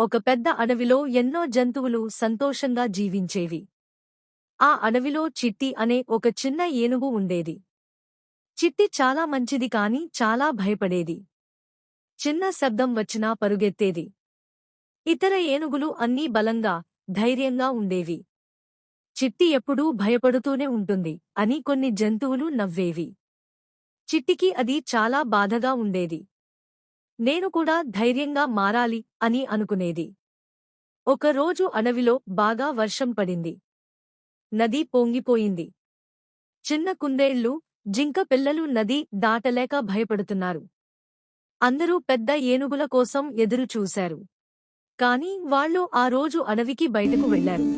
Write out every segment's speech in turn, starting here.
ఒక పెద్ద అడవిలో ఎన్నో జంతువులు సంతోషంగా జీవించేవి. ఆ అడవిలో చిట్టి అనే ఒక చిన్న ఏనుగు ఉండేది. చిట్టి చాలా మంచిది కాని చాలా భయపడేది. చిన్న శబ్దం వచ్చినా పరుగెత్తేది. ఇతర ఏనుగులు అన్నీ బలంగా, ధైర్యంగా ఉండేవి. చిట్టి ఎప్పుడూ భయపడుతూనే ఉంటుంది అని కొన్ని జంతువులు నవ్వేవి. చిట్టికి అది చాలా బాధగా ఉండేది. నేను కూడా ధైర్యంగా మారాలి అని అనుకునేది. ఒకరోజు అడవిలో బాగా వర్షం పడింది. నది పొంగిపోయింది. చిన్న కుందేళ్లు, జింక పిల్లలు నది దాటలేక భయపడుతున్నారు. అందరూ పెద్ద ఏనుగుల కోసం ఎదురు చూశారు. కాని వాళ్ళు ఆ రోజు అడవికి బయటకు వెళ్లారు.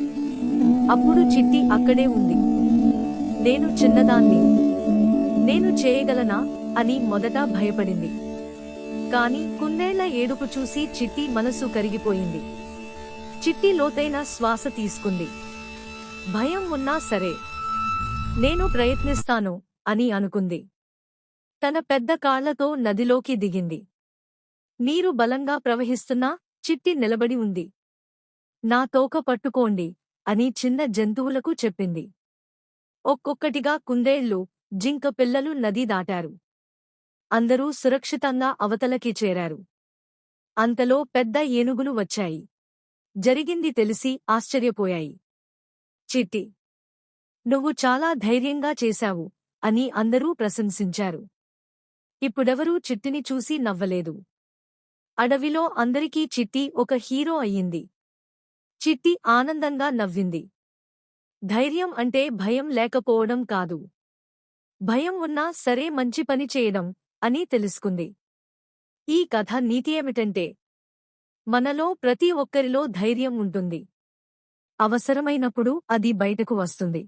అప్పుడు చిట్టి అక్కడే ఉంది. నేను చిన్నదాన్ని. నేను చేయగలనా అని మొదట భయపడింది. కాని కుందేళ్ల ఏడుపు చూసి చిట్టి మనసు కరిగిపోయింది. చిట్టి లోతైన శ్వాస తీసుకుంది. భయం ఉన్నా సరే, నేను ప్రయత్నిస్తాను అని అనుకుంది. తన పెద్ద కాళ్లతో నదిలోకి దిగింది. నీరు బలంగా ప్రవహిస్తున్నా చిట్టి నిలబడి ఉంది. నా తోక పట్టుకోండి అని చిన్న జంతువులకు చెప్పింది. ఒక్కొక్కటిగా కుందేళ్లు, జింక పిల్లలు నది దాటారు. అందరూ సురక్షితంగా అవతలకి చేరారు. అంతలో పెద్ద ఏనుగులు వచ్చాయి. జరిగింది తెలిసి ఆశ్చర్యపోయాయి. చిట్టి, నువ్వు చాలా ధైర్యంగా చేశావు అని అందరూ ప్రశంసించారు. ఇప్పుడెవరూ చిట్టిని చూసి నవ్వలేదు. అడవిలో అందరికీ చిట్టి ఒక హీరో అయ్యింది. చిట్టి ఆనందంగా నవ్వింది. ధైర్యం అంటే భయం లేకపోవడం కాదు, భయం ఉన్నా సరే మంచి పని చేయడం అని తెలుసుకుంది. ఈ కథ నీతి ఏమిటంటే, మనలో ప్రతి ఒక్కరిలో ధైర్యం ఉంటుంది. అవసరమైనప్పుడు అది బయటకు వస్తుంది.